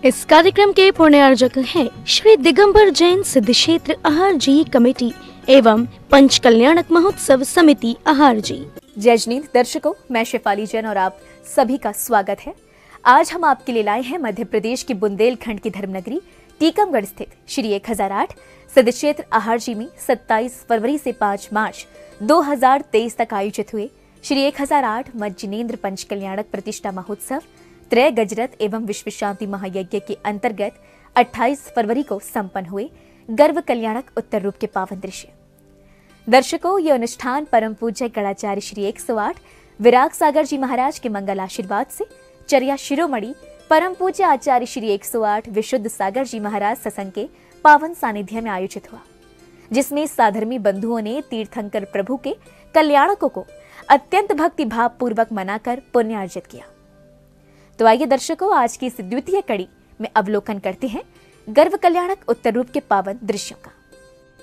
इस कार्यक्रम के पुण्यार्जक हैं श्री दिगंबर जैन सिद्ध क्षेत्र आहार जी कमेटी एवं पंच कल्याणक महोत्सव समिति आहार जी। जय जिनेंद्र दर्शकों, मैं शेफाली जैन और आप सभी का स्वागत है। आज हम आपके लिए लाए हैं मध्य प्रदेश की बुंदेलखंड की धर्मनगरी टीकमगढ़ स्थित श्री 1008 सिद्ध क्षेत्र आहार जी में 27 फरवरी से 5 मार्च 2023 तक आयोजित हुए श्री 1008 मध्य जिनेंद्र पंच कल्याणक प्रतिष्ठा महोत्सव त्रय गजरथ एवं विश्व शांति महायज्ञ के अंतर्गत 28 फरवरी को संपन्न हुए गर्भ कल्याणक उत्तर रूप के पावन दृश्य। दर्शकों, ये अनुष्ठान परम पूज्य गणाचार्य श्री 108 विराग सागर जी महाराज के मंगल आशीर्वाद से चर्या शिरोमणि परम पूज्य आचार्य श्री 108 विशुद्ध सागर जी महाराज सत्संग के पावन सानिध्य में आयोजित हुआ, जिसमें साधर्मी बंधुओं ने तीर्थंकर प्रभु के कल्याणकों को अत्यंत भक्ति भाव पूर्वक मनाकर पुण्य अर्जित किया। तो आइए दर्शकों, आज की इस द्वितीय कड़ी में अवलोकन करते हैं गर्भ कल्याणक उत्तर रूप के पावन दृश्यों का।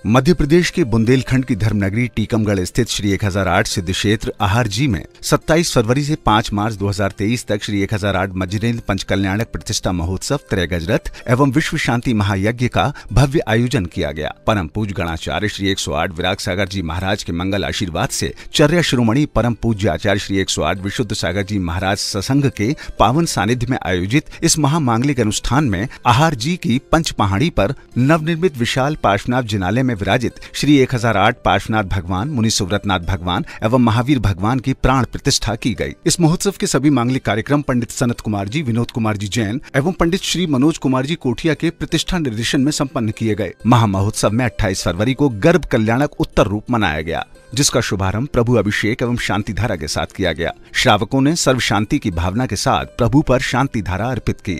मध्य प्रदेश के बुंदेलखंड की धर्मनगरी टीकमगढ़ स्थित श्री 1008 सिद्ध क्षेत्र आहार जी में 27 फरवरी से 5 मार्च 2023 तक श्री 1008 मध्य जिनेंद्र पंच कल्याणक प्रतिष्ठा महोत्सव त्रय गजरथ एवं विश्व शांति महायज्ञ का भव्य आयोजन किया गया। परम पूज्य गणाचार्य श्री 108 विराग सागर जी महाराज के मंगल आशीर्वाद से चर्या शिरोमणि परम पूज्य आचार्य श्री 108 विशुद्ध सागर जी महाराज सत्संग के पावन सानिध्य में आयोजित इस महामांगलिक अनुष्ठान में आहार जी की पंच पहाड़ी पर नवनिर्मित विशाल पार्श्वनाथ जिनालय में विराजित श्री 1008 पार्श्वनाथ भगवान, मुनि सुव्रतनाथ भगवान एवं महावीर भगवान की प्राण प्रतिष्ठा की गई। इस महोत्सव के सभी मांगलिक कार्यक्रम पंडित सनत कुमार जी, विनोद कुमार जी जैन एवं पंडित श्री मनोज कुमार जी कोठिया के प्रतिष्ठा निर्देशन में संपन्न किए गए। महामहोत्सव में 28 फरवरी को गर्भ कल्याणक उत्तर रूप मनाया गया, जिसका शुभारंभ प्रभु अभिषेक एवं शांति धारा के साथ किया गया। श्रावकों ने सर्व शांति की भावना के साथ प्रभु पर शांति धारा अर्पित की।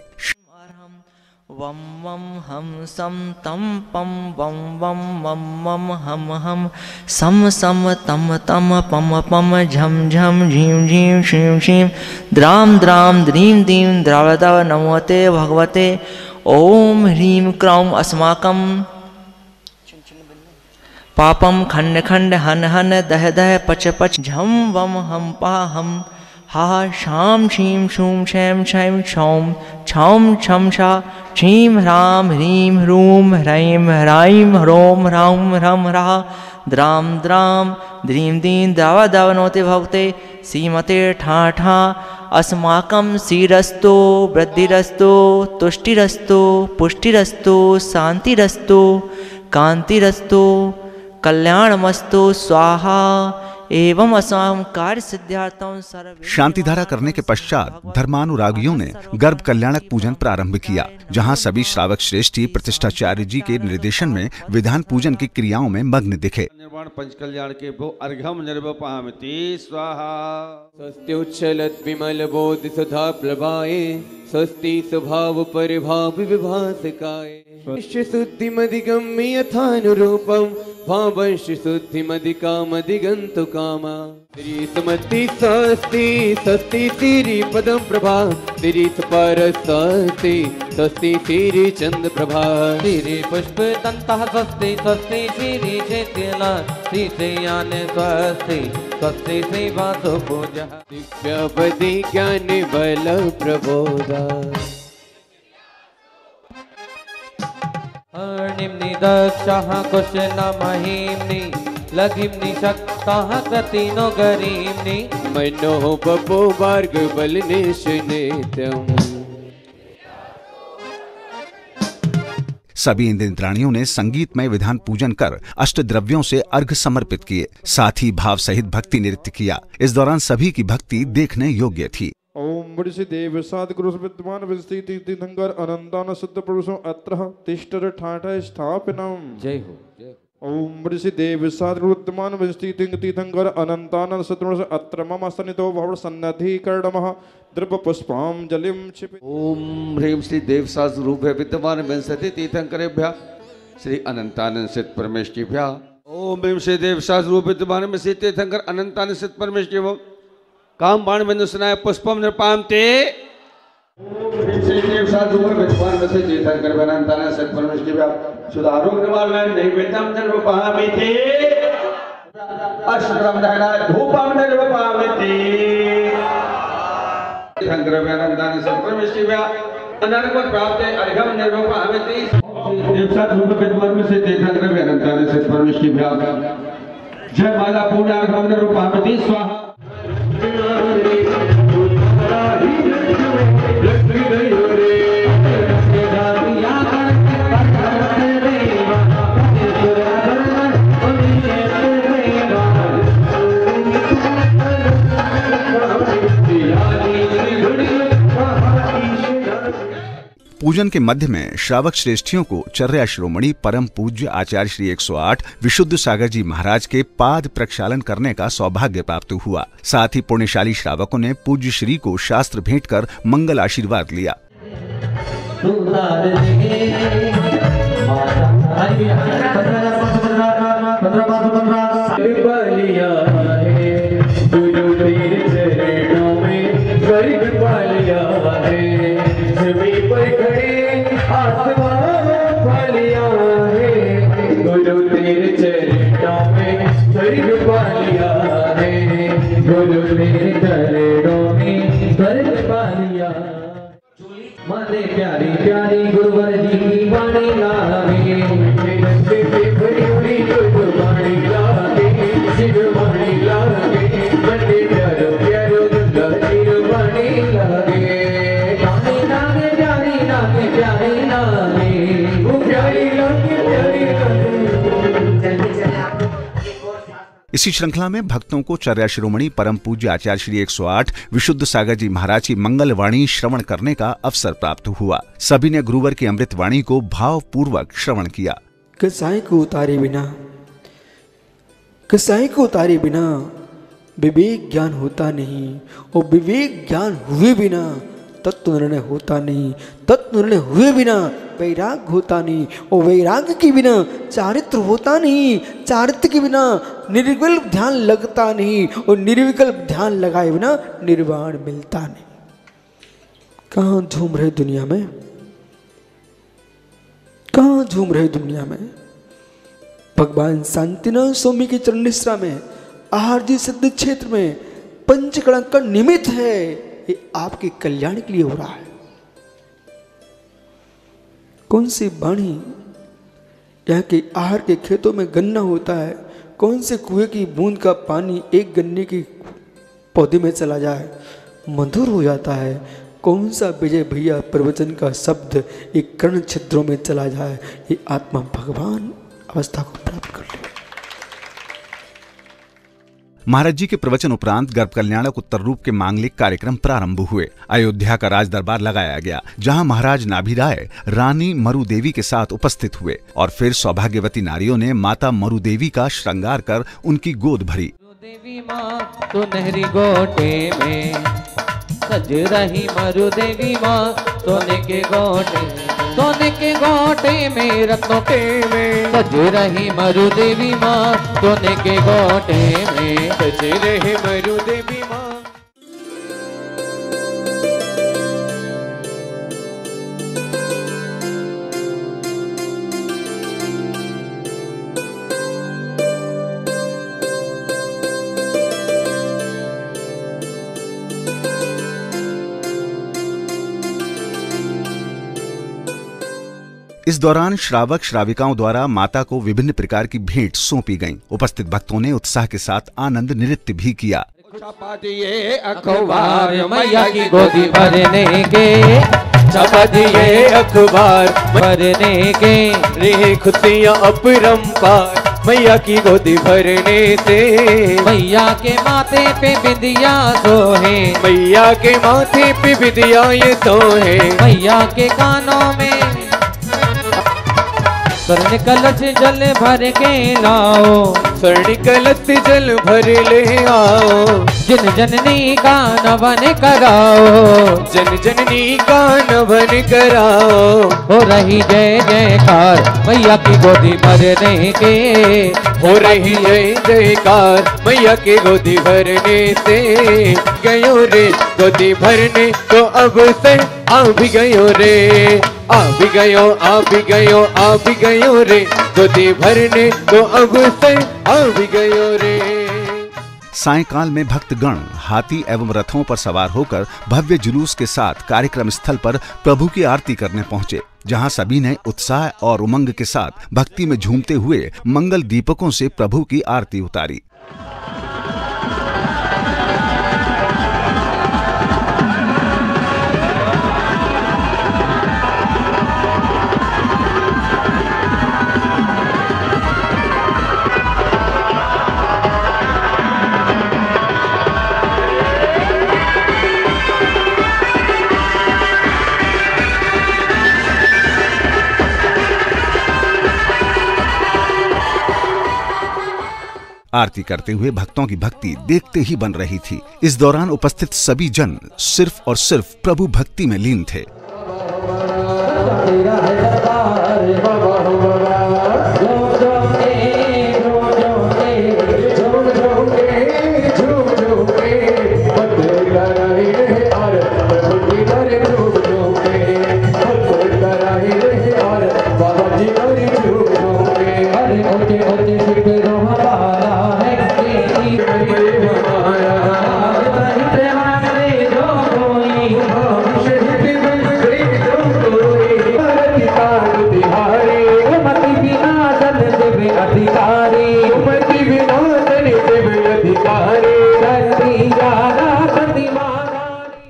वम वम हम सम तम पम वम वम वम वम हम सम सम तम तम पम पम झम झम झीम झीम शीम शीम द्राम द्राम द्रीम दीम द्रावदव नमोते भगवते ओम ह्रीम क्रौम अस्माकम पापम खंड खंड हन हन दह दह पच पच झम वम हम पा हम हा शाम शीम शूम शैम शैम छौम छौम छम छा छीम ह्राम ह्रीम ह्रूम ह्रैम ह्राइम ह्रोम ह्राम ह्रम ह्रा द्राम द्राम द्रीम दीन दावा दावनोते भवते सीमते ठा ठा अस्माकं सीरस्तो वृद्धिरस्तो तुष्टिरस्तो पुष्टिरस्तो शांतिरस्तो कांतिरस्तो कल्याणमस्तो स्वाहा एवं असम कार्य सिद्धार्थम सर्व। शांति धारा करने के पश्चात धर्मानुरागियों ने गर्भ कल्याणक पूजन प्रारंभ किया, जहां सभी श्रावक श्रेष्ठी प्रतिष्ठाचार्य जी के निर्देशन में विधान पूजन की क्रियाओं में मग्न दिखे। निर्वाण पंच कल्याण के भो अर्घम निर्वपामति स्वाहा। स्वस्ति उच्छलत विमल बोध सुधा प्रभाए स्वस्ति स्वभाव परिभाव विभासकाय शुद्धि मदिगम्य यथानुरूपम भावंश शुद्धि मदिकामदिगंतु कामा श्री सुमति स्वस्ति स्वस्ति श्री पदम प्रभा श्री सुपर स्वस्ति स्वस्ति श्री चंद्र प्रभा श्री पुष्प दंता स्वस्ति स्वस्ति श्री चैत्यला श्री श्रेयान स्वस्ति स्वस्ति श्री वासु पूजा दिव्यावधि ज्ञान बल प्रबोधा निम्नि दक्षः कुशलमहिम्नि लघिम्नि शक्तः कृतिनो गरीम्नि मनो बपो मार्ग बल निश्नेत्यम्। सभी इंद्राणियों ने संगीतमय विधान पूजन कर अष्ट द्रव्यों से अर्घ समर्पित किए, साथ ही भाव सहित भक्ति नृत्य किया। इस दौरान सभी की भक्ति देखने योग्य थी। ओम बृषि देव सात गुरु विद्यमान विस्तृति तीर्थंकर अनंतान शुद्ध पुरुषों अत्र तिष्ठर ठाठ स्थापनम। जय हो जय हो। ओम बृषि देव सात गुरु विद्यमान विस्तृति तीर्थंकर अनंतान शुद्ध पुरुषों अत्र मम सन्निधो भव सन्नधि कर्णमः द्रव पुष्पाम जलिम क्षिप। ओम ह्रीं श्री देव सात रूप विद्यमान विंशति तीर्थंकरेभ्यः श्री अनंतानंद सिद्ध परमेश्वरीभ्यः। ओम ह्रीं श्री देव सात रूप विद्यमान विंशति तीर्थंकर अनंतानंद सिद्ध परमेश्वरी काम बाण बिंदु सुनाय पुष्पम निर्पामते। ओम ह्रीं श्री देव साधु विद्वान वसे तीर्थंकर अनंतानंद सत परमेश्वरी सुधारोग निवारण नैवेद्यम निर्वपामिते अष्टग्राम दहना धूपम निर्वपामिते तीर्थंकर अनंतानंद सत परमेश्वरी अनर्गम प्राप्त अर्घम निर्वपामति देवसात रूप विद्वान से तीर्थंकर अनंतान से परमेश्वरी भ्याग जय माला पूर्ण अर्घम निर्वपामति स्वाहा पूजन के मध्य में श्रावक श्रेष्ठियों को चर्या शिरोमणि परम पूज्य आचार्य श्री 108 विशुद्ध सागर जी महाराज के पाद प्रक्षालन करने का सौभाग्य प्राप्त हुआ। साथ ही पुण्यशाली श्रावकों ने पूज्य श्री को शास्त्र भेंट कर मंगल आशीर्वाद लिया। माने प्यारी प्यारी गुरुवर जी की वाणी लागे वाणी लागे शिव वाणी लागे बड़े प्यारो प्यारो वाणी लागे वाणी लागे प्यारी लागे प्यारी लागे वो प्यारी लागे प्यारी लागे। इसी श्रृंखला में भक्तों को चर्या शिरोमणि परम पूज्य आचार्य श्री 108 विशुद्ध सागर जी महाराज की मंगल वाणी श्रवण करने का अवसर प्राप्त हुआ। सभी ने गुरुवर की अमृत वाणी को भावपूर्वक श्रवण किया। कसाई को उतारे बिना विवेक ज्ञान होता नहीं, और विवेक ज्ञान हुए बिना तत्व निर्णय होता नहीं, तत्व निर्णय हुए बिना वैराग होता नहीं, और वैराग के बिना चारित्र होता नहीं, चारित्र के बिना निर्विकल्प ध्यान लगता नहीं, और निर्विकल्प ध्यान लगाए बिना निर्वाण मिलता नहीं। कहाँ झूम रहे दुनिया में, कहाँ झूम रहे दुनिया में। भगवान शांतिनाथ स्वामी के चरण निश्रा में आहार जी सिद्ध क्षेत्र में पंचकड़ा का निमित्त है, ये आपके कल्याण के लिए हो रहा है। कौन सी वाणी यहाँ के आहार के खेतों में गन्ना होता है, कौन से कुएं की बूंद का पानी एक गन्ने के पौधे में चला जाए मधुर हो जाता है, कौन सा विजय भैया प्रवचन का शब्द एक कर्ण छिद्रों में चला जाए, ये आत्मा भगवान अवस्था को प्राप्त कर ले। महाराज जी के प्रवचन उपरांत गर्भ कल्याणक उत्तर रूप के मांगलिक कार्यक्रम प्रारंभ हुए। अयोध्या का राज दरबार लगाया गया, जहां महाराज नाभिराय रानी मरु देवी के साथ उपस्थित हुए, और फिर सौभाग्यवती नारियों ने माता मरु देवी का श्रृंगार कर उनकी गोद भरी। देवी माँ तो नहरी गोटे में सज रही मरु देवी माँ, सोने के गोटे में रत्नों के में सज रही मरु देवी माँ, सोने के गोटे में सज रही मरु देवी माँ। इस दौरान श्रावक श्राविकाओं द्वारा माता को विभिन्न प्रकार की भेंट सौंपी गईं। उपस्थित भक्तों ने उत्साह के साथ आनंद नृत्य भी किया। अखबार मैया की गोदी भरने के, छपा दिए अखबार भरने के, रे खुशियाँ अपरंपार मैया की गोदी भरने से। मैया के माथे पे बिंदिया सोहे, मैया के माथे पे बिंदिया ये सोहे, मैया के कानों में स्वर्ण कलश जल भर के लाओ, स्वर्ण कलश जल भर ले आओ, जन जननी का नवन कराओ, जन जननी का नवन कराओ। हो रही जय जयकार मैया की गोदी भरने के, हो रही जय जयकार मैया की गोदी भरने से। गयो रे गोदी भरने तो अब से आ भी गयो रे, आ भी गयो आ भी गयो आ भी गयो रे, गोदी भरने तो अब से आ भी गयो रे। सायंकाल में भक्तगण हाथी एवं रथों पर सवार होकर भव्य जुलूस के साथ कार्यक्रम स्थल पर प्रभु की आरती करने पहुंचे, जहां सभी ने उत्साह और उमंग के साथ भक्ति में झूमते हुए मंगल दीपकों से प्रभु की आरती उतारी। आरती करते हुए भक्तों की भक्ति देखते ही बन रही थी। इस दौरान उपस्थित सभी जन सिर्फ और सिर्फ प्रभु भक्ति में लीन थे।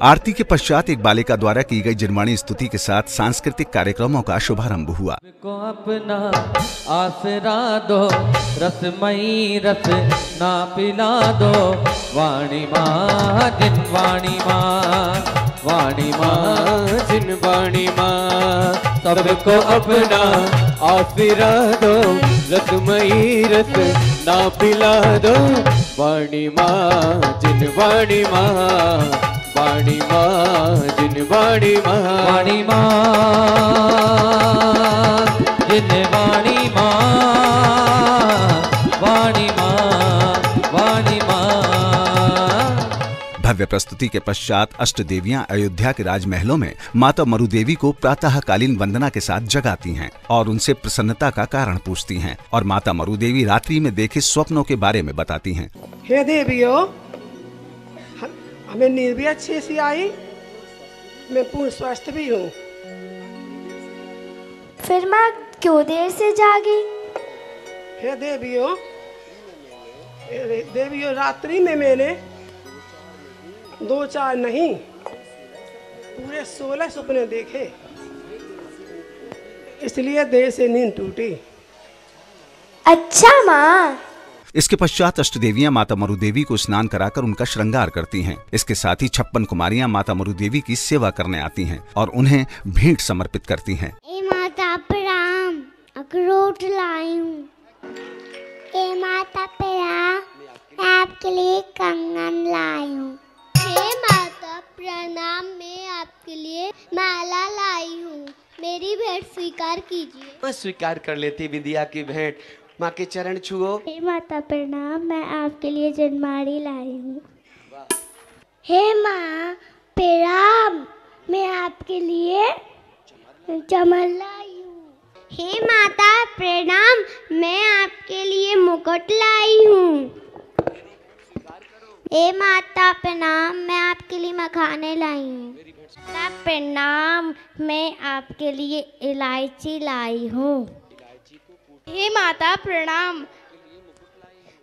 आरती के पश्चात एक बालिका द्वारा की गई जिनवाणी स्तुति के साथ सांस्कृतिक कार्यक्रमों का शुभारंभ हुआ। को अपना आसरा दो, रसमयी रस ना पिला दो, वाणी माँ जिनवाणी माँ, वाणी माँ जिनवाणी माँ, सबको अपना आसरा दो, रसमयी रस ना पिला दो, वाणी माँ जिनवाणी माँ, वाणी माँ जिनवाणी माँ, वाणी माँ जिनवाणी माँ, वाणी माँ, वाणी माँ। भव्य प्रस्तुति के पश्चात अष्टदेवियां अयोध्या के राजमहलों में माता मरु देवी को प्रातःकालीन वंदना के साथ जगाती हैं और उनसे प्रसन्नता का कारण पूछती हैं और माता मरु देवी रात्रि में देखे स्वप्नों के बारे में बताती हैं। हे देवियों, हमें नींद भी अच्छी सी आई, मैं पूर्ण स्वस्थ भी हूँ। फिर मैं क्यों देर से जागी? हे देवियों, रात्रि में मैंने 2-4 नहीं, पूरे 16 सपने देखे, इसलिए देर से नींद टूटी। अच्छा माँ। इसके पश्चात अष्टदेवियां माता मरु देवी को स्नान कराकर उनका श्रृंगार करती हैं। इसके साथ ही 56 कुमारियां माता मरु देवी की सेवा करने आती हैं और उन्हें भेंट समर्पित करती हैं। ए माता प्रणाम, अखरोट लाई हूँ। ए माता प्रणाम, मैं आपके लिए कंगन लाई हूँ। हे माता प्रणाम, मैं आपके लिए माला लाई हूँ। मेरी भेंट स्वीकार कीजिए। मैं स्वीकार कर लेती विद्या की भेंट, माँ के चरण छुओ। हे माता प्रणाम, मैं आपके लिए जनमाड़ी लाई हूँ। हे माँ प्रणाम, मैं आपके लिए चमन लाई हूँ। हे माता प्रणाम, मैं आपके लिए मुकुट लाई हूँ। हे माता प्रणाम, मैं आपके लिए मखाने लाई हूँ। माता प्रणाम, मैं आपके लिए इलायची लाई हूँ। हे माता प्रणाम,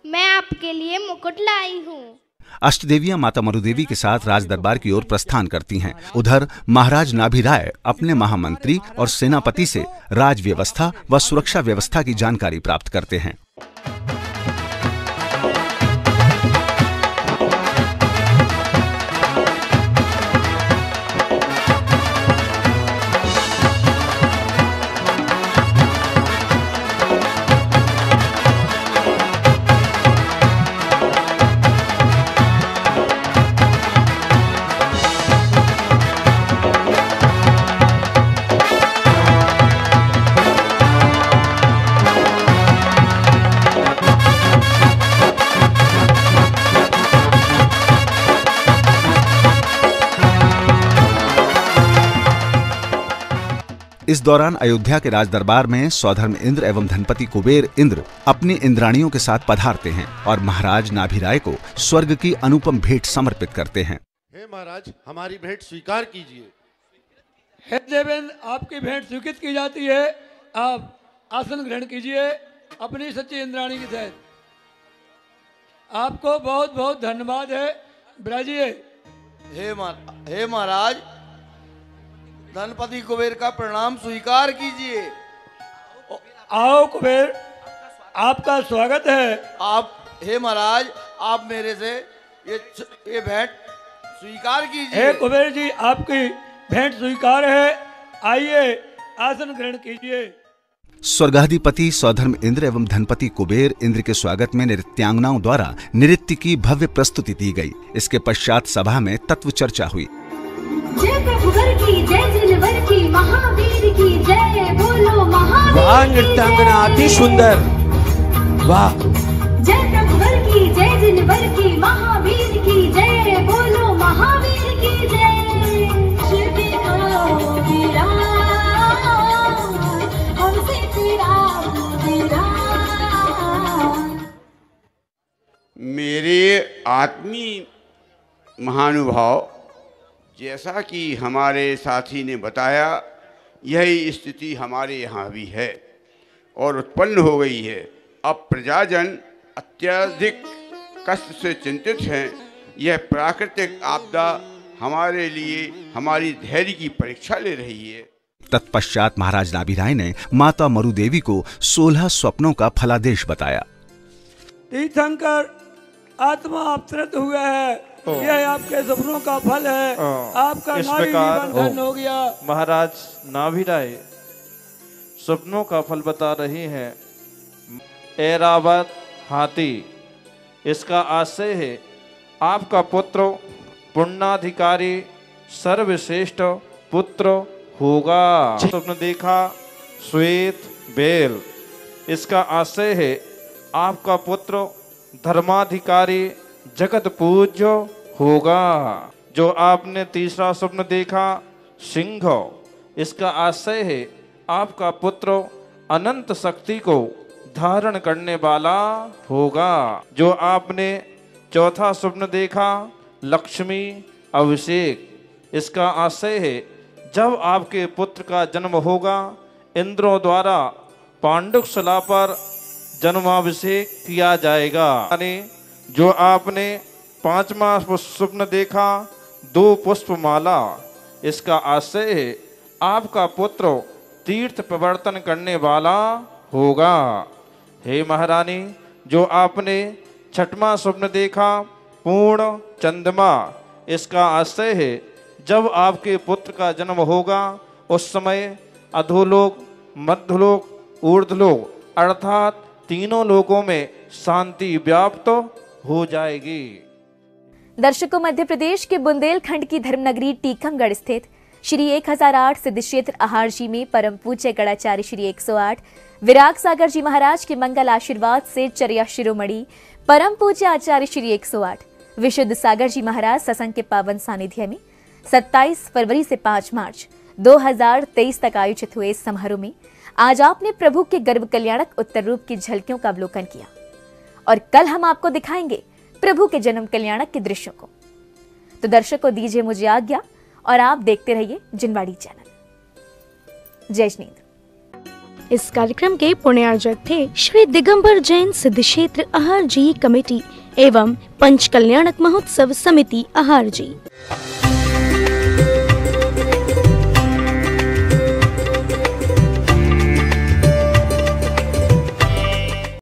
मैं आपके लिए मुकुट लाई हूँ। अष्टदेवियां माता मरु देवी के साथ राज दरबार की ओर प्रस्थान करती हैं। उधर महाराज नाभिराय अपने महामंत्री और सेनापति से राज व्यवस्था व सुरक्षा व्यवस्था की जानकारी प्राप्त करते हैं। इस दौरान अयोध्या के राज दरबार में सौधर्म इंद्र एवं धनपति कुबेर इंद्र अपनी इंद्राणियों के साथ पधारते हैं और महाराज नाभिराय को स्वर्ग की अनुपम भेंट समर्पित करते हैं। हे महाराज, हमारी भेंट स्वीकार कीजिए। हे देवेंद्र, आपकी भेंट स्वीकृत की जाती है। आप आसन ग्रहण कीजिए अपनी सच्ची इंद्राणी के तहत। आपको बहुत बहुत धन्यवाद है। ब्राजिए। हे महाराज, धनपति कुबेर का प्रणाम स्वीकार कीजिए। आओ कुबेर, आपका स्वागत है। आप हे महाराज, आप मेरे से ये भेंट स्वीकार कीजिए। हे कुबेर जी, आपकी भेंट स्वीकार है। आइए आसन ग्रहण कीजिए। स्वर्गाधिपति सौधर्म इंद्र एवं धनपति कुबेर इंद्र के स्वागत में नृत्यांगनाओं द्वारा नृत्य की भव्य प्रस्तुति दी गई। इसके पश्चात सभा में तत्व चर्चा हुई। जय प्रभुवर की जय, जिनवर की, महावीर की जय, बोलो महावीर। वाह नृत्यांगना, अति सुंदर। वाह। जय प्रभुवर की जय, जिनवर की, महावीर की जय, बोलो महावीर की जय। शिव के आओ वीरा, हमसे तेरा वीरा। मेरे आत्मीय महानुभाव, जैसा कि हमारे साथी ने बताया, यही स्थिति हमारे यहाँ भी है और उत्पन्न हो गई है। अब प्रजाजन अत्यधिक कष्ट से चिंतित हैं। यह प्राकृतिक आपदा हमारे लिए हमारी धैर्य की परीक्षा ले रही है। तत्पश्चात महाराज नाभिराय ने माता मरुदेवी को 16 स्वप्नों का फलादेश बताया। तीर्थंकर, आत्मा अवतरित हुआ है। यह आपके सपनों का फल है। आपका नाभि जीवन धन्य हो गया। महाराज नाभिराय सपनों का फल बता रही हैं। ऐरावत हाथी, इसका आशय है आपका पुत्र पुण्याधिकारी सर्वश्रेष्ठ पुत्र होगा। स्वप्न देखा श्वेत बैल, इसका आशय है आपका पुत्र धर्माधिकारी जगत पूज्य होगा। जो आपने तीसरा स्वप्न देखा सिंह, इसका आशय है आपका पुत्र अनंत शक्ति को धारण करने वाला होगा। जो आपने चौथा स्वप्न देखा लक्ष्मी अभिषेक, इसका आशय है जब आपके पुत्र का जन्म होगा इंद्रों द्वारा पांडुकशिला पर जन्माभिषेक किया जाएगा। यानी जो आपने पांचवा स्वप्न देखा 2 पुष्पमाला, इसका आशय है आपका पुत्र तीर्थ प्रवर्तन करने वाला होगा। हे महारानी, जो आपने छठवां स्वप्न देखा पूर्ण चंद्रमा, इसका आशय है जब आपके पुत्र का जन्म होगा उस समय अधोलोक, मध्यलोक, ऊर्ध्वलोक अर्थात तीनों लोकों में शांति व्याप्त हो जाएगी। दर्शकों, मध्य प्रदेश के बुंदेलखंड की धर्मनगरी टीकमगढ़ स्थित श्री 1008 सिद्ध क्षेत्र आहार जी में परम पूज्य गणाचार्य श्री 108 विराग सागर जी महाराज के मंगल आशीर्वाद से चर्या शिरोमणि परम पूज्य आचार्य श्री 108 विशुद्ध सागर जी महाराज सत्संग के पावन सानिध्य में 27 फरवरी से 5 मार्च 2023 तक आयोजित हुए इस समारोह में आज आपने प्रभु के गर्भ कल्याणक उत्तर रूप की झलकियों का अवलोकन किया और कल हम आपको दिखाएंगे प्रभु के जन्म कल्याणक के दृश्यों को। तो दर्शकों, दीजिए मुझे आज्ञा और आप देखते रहिए जिनवाड़ी चैनल। जय श्री। इस कार्यक्रम के पुण्यार्जक थे श्री दिगंबर जैन सिद्ध क्षेत्र आहार जी कमेटी एवं पंच कल्याणक महोत्सव समिति आहार जी।